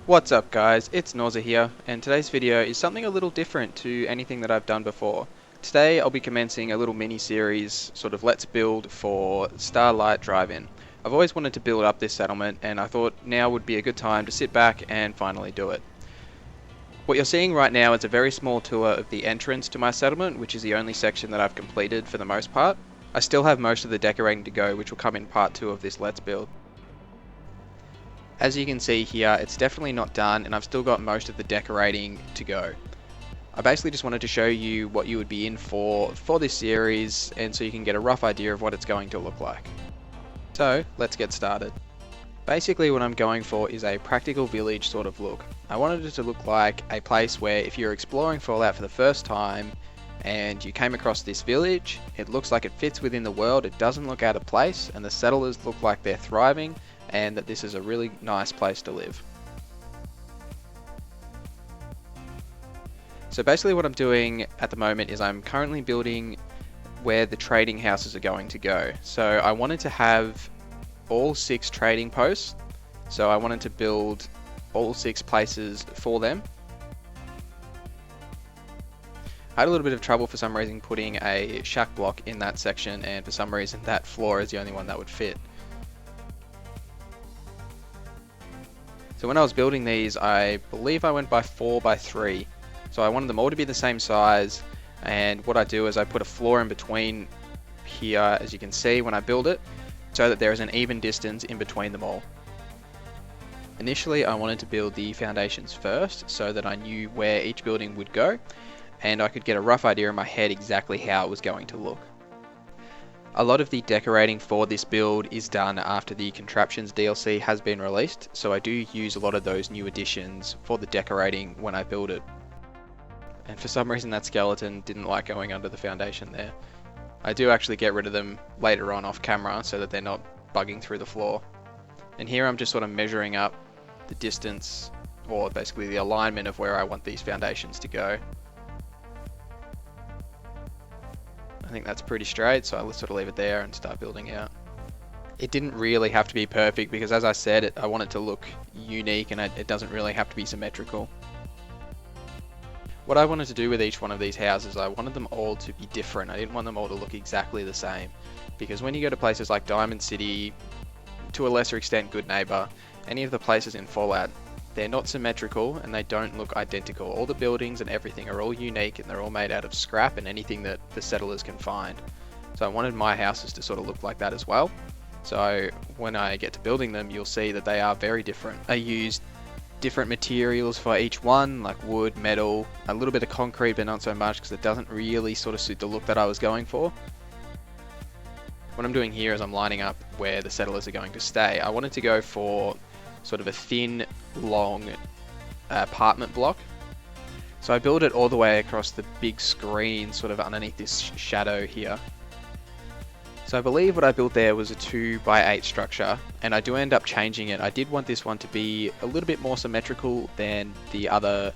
What's up guys, it's NorZZa here, and today's video is something a little different to anything that I've done before. Today I'll be commencing a little mini-series, sort of let's build for Starlight Drive In. I've always wanted to build up this settlement, and I thought now would be a good time to sit back and finally do it. What you're seeing right now is a very small tour of the entrance to my settlement, which is the only section that I've completed for the most part. I still have most of the decorating to go, which will come in part 2 of this let's build. As you can see here, it's definitely not done, and I've still got most of the decorating to go. I basically just wanted to show you what you would be in for this series, and so you can get a rough idea of what it's going to look like. So let's get started. Basically what I'm going for is a practical village sort of look. I wanted it to look like a place where if you're exploring Fallout for the first time and you came across this village, it looks like it fits within the world, it doesn't look out of place, and the settlers look like they're thriving, and that this is a really nice place to live. So basically what I'm doing at the moment is I'm currently building where the trading houses are going to go. So I wanted to have all 6 trading posts, so I wanted to build all 6 places for them. I had a little bit of trouble for some reason putting a shack block in that section, and for some reason that floor is the only one that would fit. So when I was building these, I believe I went by 4 by 3. So I wanted them all to be the same size, and what I do is I put a floor in between here, as you can see when I build it, so that there is an even distance in between them all. Initially I wanted to build the foundations first, so that I knew where each building would go, and I could get a rough idea in my head exactly how it was going to look. A lot of the decorating for this build is done after the Contraptions DLC has been released, so I do use a lot of those new additions for the decorating when I build it. And for some reason that skeleton didn't like going under the foundation there. I do actually get rid of them later on off camera so that they're not bugging through the floor. And here I'm just sort of measuring up the distance, or basically the alignment of where I want these foundations to go. I think that's pretty straight, so I'll sort of leave it there and start building out. It didn't really have to be perfect because, as I said, I want it to look unique, and it doesn't really have to be symmetrical. What I wanted to do with each one of these houses, I wanted them all to be different. I didn't want them all to look exactly the same, because when you go to places like Diamond City, to a lesser extent Good Neighbor, any of the places in Fallout, they're not symmetrical and they don't look identical. All the buildings and everything are all unique, and they're all made out of scrap and anything that the settlers can find. So I wanted my houses to sort of look like that as well. So when I get to building them, you'll see that they are very different. I used different materials for each one, like wood, metal, a little bit of concrete, but not so much because it doesn't really sort of suit the look that I was going for. What I'm doing here is I'm lining up where the settlers are going to stay. I wanted to go for sort of a thin, long apartment block. So I built it all the way across the big screen, sort of underneath this shadow here. So I believe what I built there was a 2 by 8 structure, and I do end up changing it. I did want this one to be a little bit more symmetrical than the other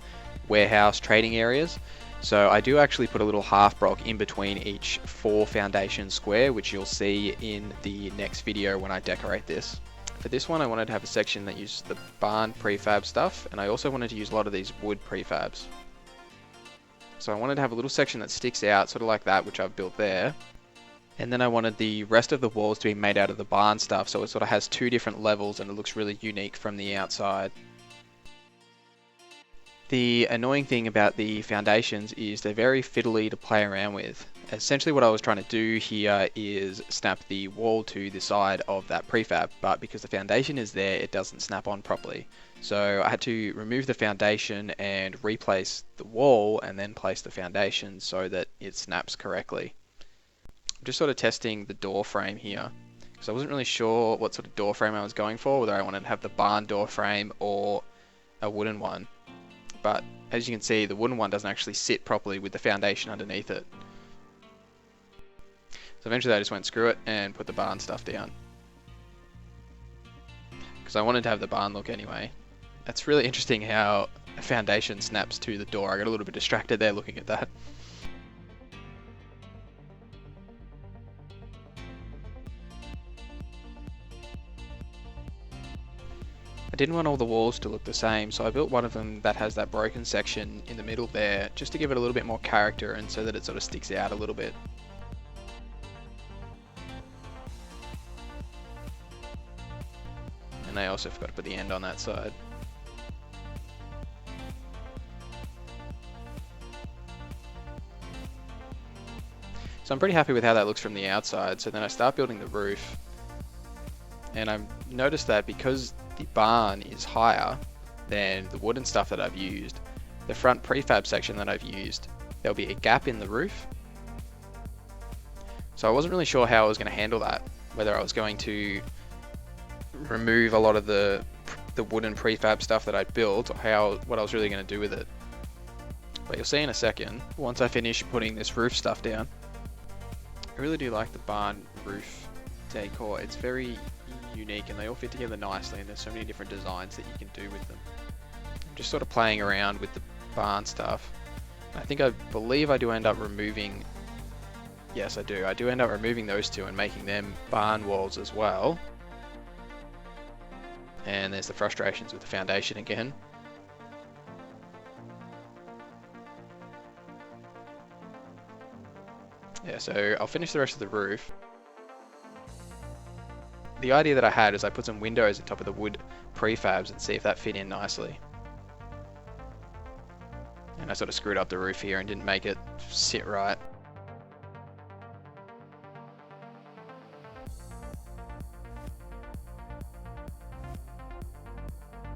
warehouse trading areas. So I do actually put a little half block in between each 4 foundation square, which you'll see in the next video when I decorate this. For this one I wanted to have a section that used the barn prefab stuff, and I also wanted to use a lot of these wood prefabs. So I wanted to have a little section that sticks out, sort of like that, which I've built there. And then I wanted the rest of the walls to be made out of the barn stuff, so it sort of has 2 different levels and it looks really unique from the outside. The annoying thing about the foundations is they're very fiddly to play around with. Essentially what I was trying to do here is snap the wall to the side of that prefab, but because the foundation is there, it doesn't snap on properly. So I had to remove the foundation and replace the wall and then place the foundation so that it snaps correctly. I'm just sort of testing the door frame here, because I wasn't really sure what sort of door frame I was going for, whether I wanted to have the barn door frame or a wooden one. But as you can see, the wooden one doesn't actually sit properly with the foundation underneath it. So eventually I just went screw it and put the barn stuff down, because I wanted to have the barn look anyway. It's really interesting how a foundation snaps to the door. I got a little bit distracted there looking at that. I didn't want all the walls to look the same, so I built one of them that has that broken section in the middle there, just to give it a little bit more character and so that it sort of sticks out a little bit. And I also forgot to put the end on that side. So I'm pretty happy with how that looks from the outside. So then I start building the roof, and I've noticed that because the barn is higher than the wooden stuff that I've used, the front prefab section that I've used, there'll be a gap in the roof. So I wasn't really sure how I was going to handle that, whether I was going to remove a lot of the wooden prefab stuff that I'd built, or what I was really going to do with it. But you'll see in a second, once I finish putting this roof stuff down. I really do like the barn roof decor. It's very unique and they all fit together nicely, and there's so many different designs that you can do with them. I'm just sort of playing around with the barn stuff. I believe I do end up removing, yes I do end up removing those two and making them barn walls as well. And there's the frustrations with the foundation again. Yeah, so I'll finish the rest of the roof. The idea that I had is I put some windows on top of the wood prefabs and see if that fit in nicely. And I sort of screwed up the roof here and didn't make it sit right.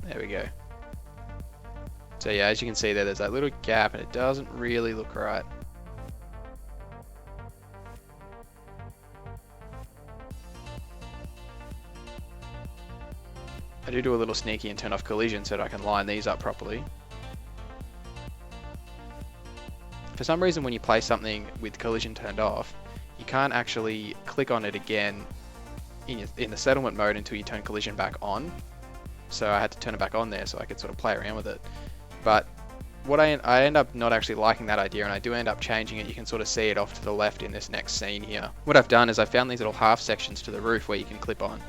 There we go. So yeah, as you can see there's that little gap and it doesn't really look right. I do a little sneaky and turn off collision so that I can line these up properly. For some reason when you play something with collision turned off, you can't actually click on it again in the settlement mode until you turn collision back on. So I had to turn it back on there so I could sort of play around with it. But what I end up not actually liking that idea, and I do end up changing it. You can sort of see it off to the left in this next scene here. What I've done is I found these little half sections to the roof where you can clip on.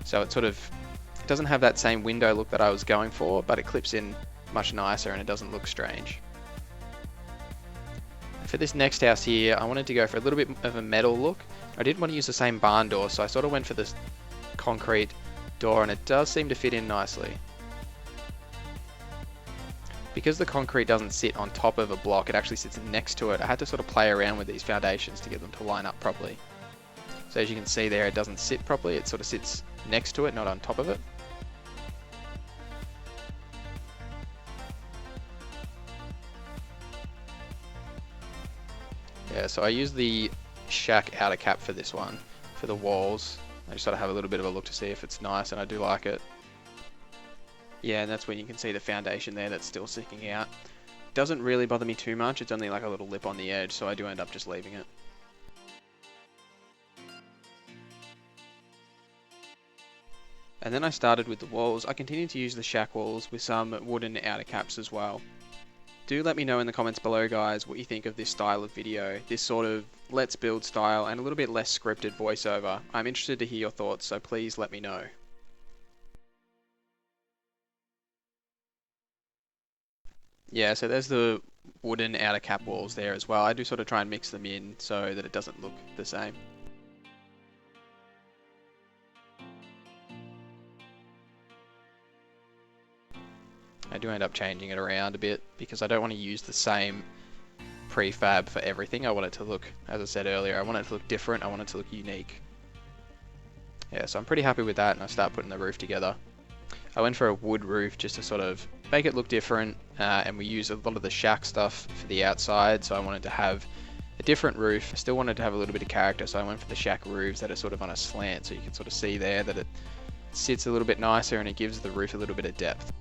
So it doesn't have that same window look that I was going for, but it clips in much nicer and it doesn't look strange. For this next house here, I wanted to go for a little bit of a metal look. I didn't want to use the same barn door, so I sort of went for this concrete door, and it does seem to fit in nicely. Because the concrete doesn't sit on top of a block, it actually sits next to it. I had to sort of play around with these foundations to get them to line up properly. So as you can see there, it doesn't sit properly, it sort of sits next to it, not on top of it. Yeah, so I use the shack outer cap for this one, for the walls. I just sort of have a little bit of a look to see if it's nice, and I do like it. Yeah, and that's when you can see the foundation there that's still sticking out. Doesn't really bother me too much, it's only like a little lip on the edge, so I do end up just leaving it. And then I started with the walls. I continued to use the shack walls with some wooden outer caps as well. Do let me know in the comments below, guys, what you think of this style of video, this sort of let's build style and a little bit less scripted voiceover. I'm interested to hear your thoughts, so please let me know. Yeah, so there's the wooden outer cap walls there as well. I do sort of try and mix them in so that it doesn't look the same. I do end up changing it around a bit because I don't want to use the same prefab for everything. I want it to look, as I said earlier, I want it to look different, I want it to look unique. Yeah, so I'm pretty happy with that, and I start putting the roof together. I went for a wood roof just to sort of make it look different, and we use a lot of the shack stuff for the outside, so I wanted to have a different roof. I still wanted to have a little bit of character, so I went for the shack roofs that are sort of on a slant, so you can sort of see there that it sits a little bit nicer and it gives the roof a little bit of depth.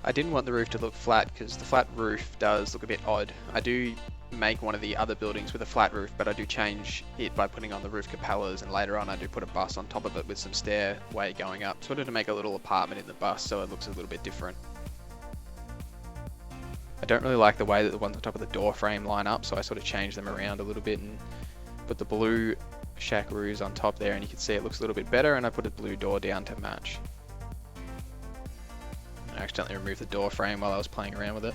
I didn't want the roof to look flat because the flat roof does look a bit odd. I do make one of the other buildings with a flat roof, but I do change it by putting on the roof capellas, and later on I do put a bus on top of it with some stairway going up, sort of to make a little apartment in the bus so it looks a little bit different. I don't really like the way that the ones on top of the door frame line up, so I sort of change them around a little bit and put the blue shack roofs on top there, and you can see it looks a little bit better, and I put a blue door down to match. I accidentally removed the door frame while I was playing around with it.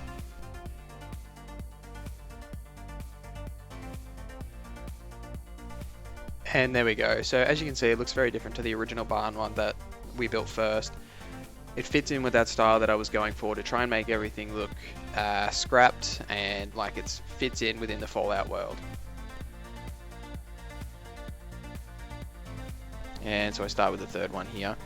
And there we go. So as you can see, it looks very different to the original barn one that we built first. It fits in with that style that I was going for, to try and make everything look scrapped and like it fits in within the Fallout world. And so I start with the third one here.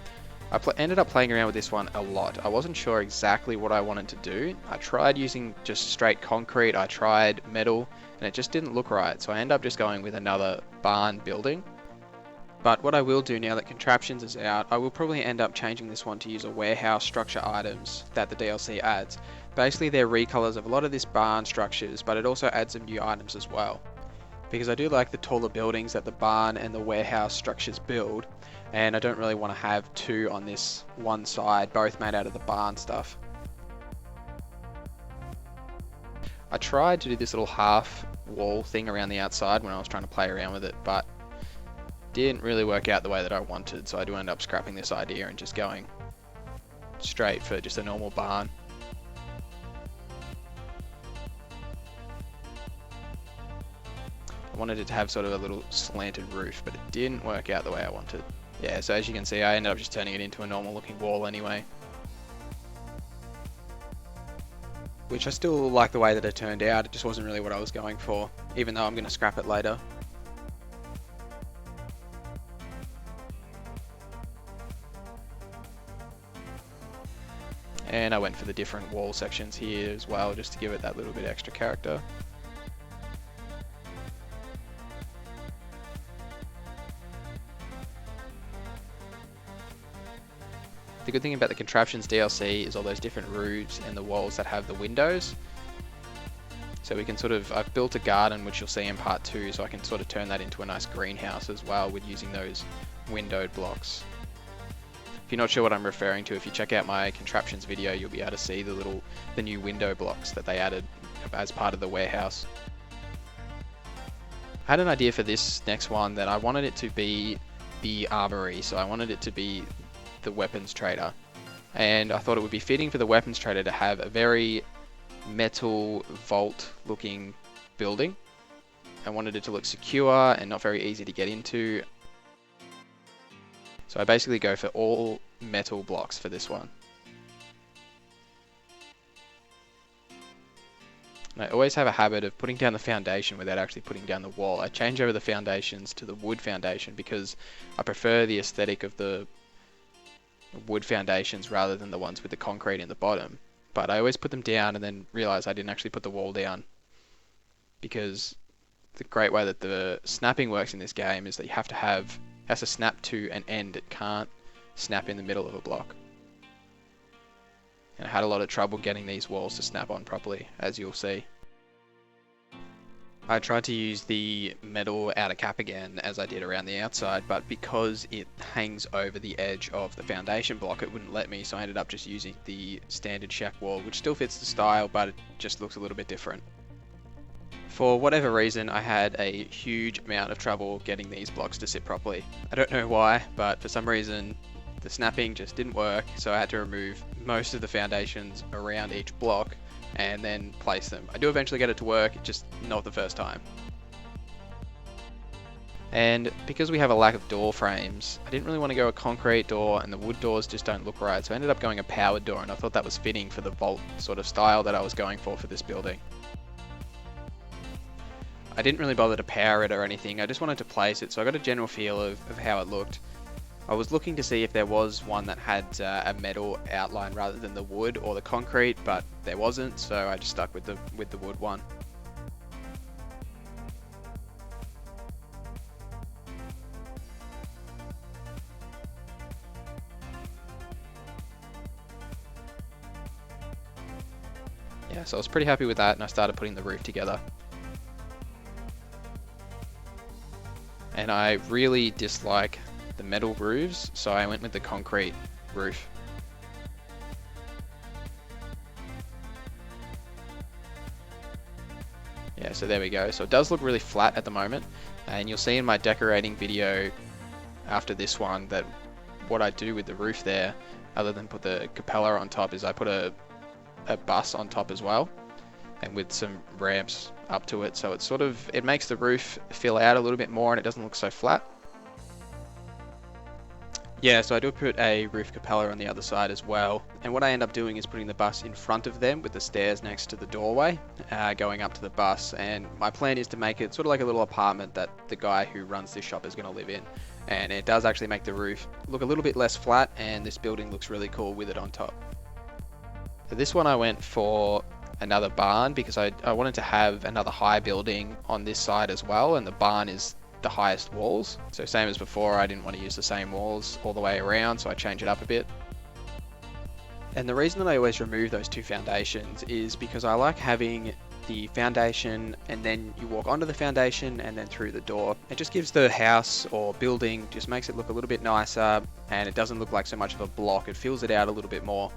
I ended up playing around with this one a lot. I wasn't sure exactly what I wanted to do. I tried using just straight concrete, I tried metal, and it just didn't look right. So I ended up just going with another barn building. But what I will do now that Contraptions is out, I will probably end up changing this one to use a warehouse structure items that the DLC adds. Basically they're recolors of a lot of this barn structures, but it also adds some new items as well. Because I do like the taller buildings that the barn and the warehouse structures build, and I don't really want to have two on this one side, both made out of the barn stuff. I tried to do this little half wall thing around the outside when I was trying to play around with it, but didn't really work out the way that I wanted, so I do end up scrapping this idea and just going straight for just a normal barn. I wanted it to have sort of a little slanted roof, but it didn't work out the way I wanted. Yeah, so as you can see, I ended up just turning it into a normal looking wall anyway. Which I still like the way that it turned out, it just wasn't really what I was going for, even though I'm going to scrap it later. And I went for the different wall sections here as well, just to give it that little bit extra character. The good thing about the Contraptions DLC is all those different roofs and the walls that have the windows. So we can sort of, I've built a garden which you'll see in part 2, so I can sort of turn that into a nice greenhouse as well with using those windowed blocks. If you're not sure what I'm referring to, if you check out my Contraptions video, you'll be able to see the new window blocks that they added as part of the warehouse. I had an idea for this next one that I wanted it to be the armory, so I wanted it to be the weapons trader, and I thought it would be fitting for the weapons trader to have a very metal vault looking building. I wanted it to look secure and not very easy to get into, so I basically go for all metal blocks for this one. And I always have a habit of putting down the foundation without actually putting down the wall. I change over the foundations to the wood foundation because I prefer the aesthetic of the wood foundations rather than the ones with the concrete in the bottom. But I always put them down and then realize I didn't actually put the wall down, because the great way that the snapping works in this game is that you have to it has to snap to an end. It can't snap in the middle of a block. And I had a lot of trouble getting these walls to snap on properly, as you'll see. I tried to use the metal outer cap again as I did around the outside, but because it hangs over the edge of the foundation block, it wouldn't let me, so I ended up just using the standard shack wall, which still fits the style, but it just looks a little bit different. For whatever reason, I had a huge amount of trouble getting these blocks to sit properly. I don't know why, but for some reason the snapping just didn't work, so I had to remove most of the foundations around each block and then place them. I do eventually get it to work, just not the first time. And because we have a lack of door frames, I didn't really want to go a concrete door, and the wood doors just don't look right, so I ended up going a powered door, and I thought that was fitting for the vault sort of style that I was going for this building. I didn't really bother to power it or anything, I just wanted to place it, so I got a general feel of how it looked. I was looking to see if there was one that had a metal outline rather than the wood or the concrete, but there wasn't, so I just stuck with the wood one. Yeah, so I was pretty happy with that, and I started putting the roof together. And I really dislike the metal roofs, so I went with the concrete roof. Yeah, So there we go. So it does look really flat at the moment, and you'll see in my decorating video after this one that what I do with the roof there, other than put the cupola on top, is I put a bus on top as well, and with some ramps up to it, so it makes the roof fill out a little bit more and it doesn't look so flat. Yeah, so I do put a roof cupola on the other side as well, and what I end up doing is putting the bus in front of them with the stairs next to the doorway, going up to the bus, and my plan is to make it sort of like a little apartment that the guy who runs this shop is going to live in, and it does actually make the roof look a little bit less flat, and this building looks really cool with it on top. For this one I went for another barn because I wanted to have another high building on this side as well, and the barn is the highest walls. So same as before, I didn't want to use the same walls all the way around, so I changed it up a bit. And the reason that I always remove those two foundations is because I like having the foundation and then you walk onto the foundation and then through the door. It just gives the house or building, just makes it look a little bit nicer, and it doesn't look like so much of a block. It fills it out a little bit more.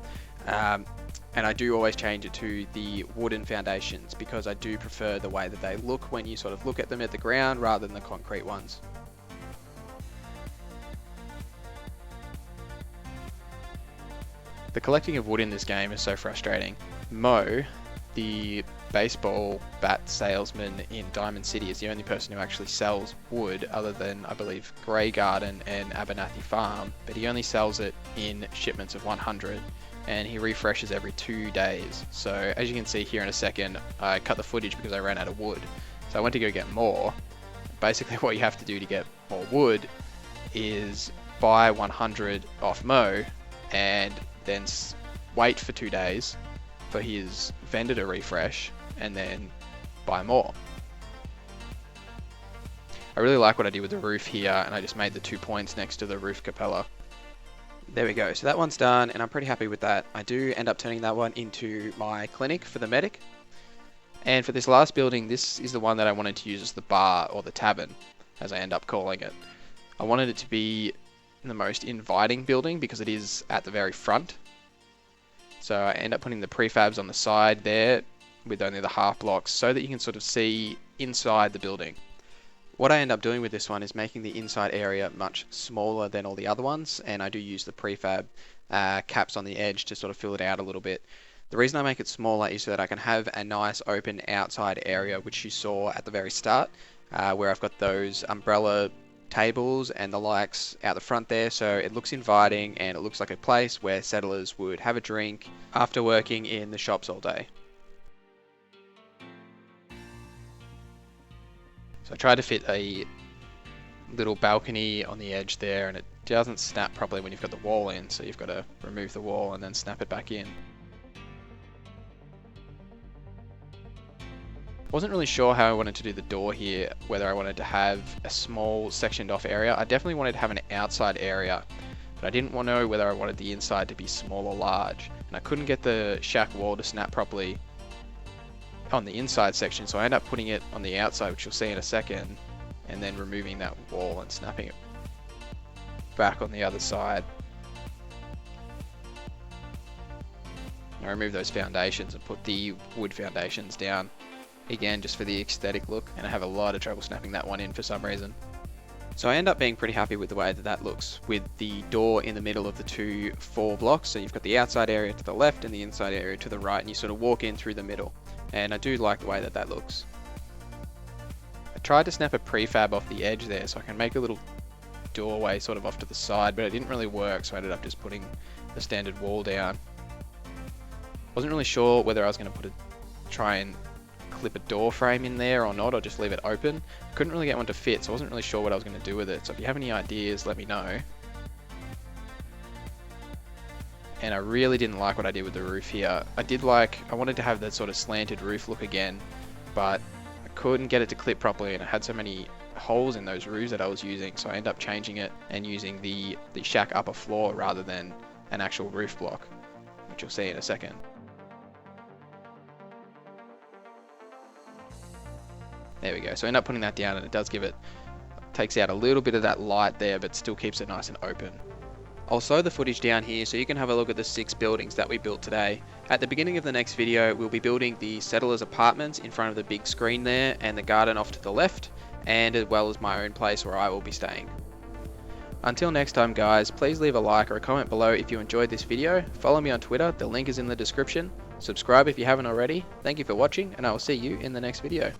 And I do always change it to the wooden foundations because I do prefer the way that they look when you sort of look at them at the ground rather than the concrete ones. The collecting of wood in this game is so frustrating. Mo, the baseball bat salesman in Diamond City, is the only person who actually sells wood other than, I believe, Grey Garden and Abernathy Farm, but he only sells it in shipments of 100. And he refreshes every 2 days. So as you can see here in a second, I cut the footage because I ran out of wood. So I went to go get more. Basically what you have to do to get more wood is buy 100 off Mo and then wait for 2 days for his vendor to refresh and then buy more. I really like what I did with the roof here, and I just made the 2 points next to the roof cupola. There we go, so that one's done and I'm pretty happy with that. I do end up turning that one into my clinic for the medic. And for this last building, this is the one that I wanted to use as the bar, or the tavern, as I end up calling it. I wanted it to be the most inviting building because it is at the very front. So I end up putting the prefabs on the side there with only the half blocks so that you can sort of see inside the building. What I end up doing with this one is making the inside area much smaller than all the other ones, and I do use the prefab caps on the edge to sort of fill it out a little bit. The reason I make it smaller is so that I can have a nice open outside area, which you saw at the very start, where I've got those umbrella tables and the likes out the front there, so it looks inviting and it looks like a place where settlers would have a drink after working in the shops all day. So I tried to fit a little balcony on the edge there, and it doesn't snap properly when you've got the wall in, so you've got to remove the wall and then snap it back in. Wasn't really sure how I wanted to do the door here, whether I wanted to have a small sectioned off area. I definitely wanted to have an outside area, but I didn't know whether I wanted the inside to be small or large, and I couldn't get the shack wall to snap properly on the inside section, so I end up putting it on the outside, which you'll see in a second, and then removing that wall and snapping it back on the other side. I remove those foundations and put the wood foundations down again just for the aesthetic look, and I have a lot of trouble snapping that one in for some reason. So I end up being pretty happy with the way that that looks, with the door in the middle of the 2 4 blocks. So you've got the outside area to the left and the inside area to the right, and you sort of walk in through the middle. And I do like the way that that looks. I tried to snap a prefab off the edge there so I can make a little doorway sort of off to the side, but it didn't really work, so I ended up just putting the standard wall down. Wasn't really sure whether I was going to try and clip a door frame in there or not, or just leave it open. Couldn't really get one to fit, so I wasn't really sure what I was going to do with it. So if you have any ideas, let me know. And I really didn't like what I did with the roof here. I wanted to have that sort of slanted roof look again, but I couldn't get it to clip properly, and it had so many holes in those roofs that I was using, so I ended up changing it and using the shack upper floor rather than an actual roof block, which you'll see in a second. There we go, so I end up putting that down, and it does takes out a little bit of that light there, but still keeps it nice and open. I'll slow the footage down here so you can have a look at the 6 buildings that we built today. At the beginning of the next video, we'll be building the settlers apartments in front of the big screen there and the garden off to the left, and as well as my own place where I will be staying. Until next time guys, please leave a like or a comment below if you enjoyed this video, follow me on Twitter, the link is in the description, subscribe if you haven't already, thank you for watching and I will see you in the next video.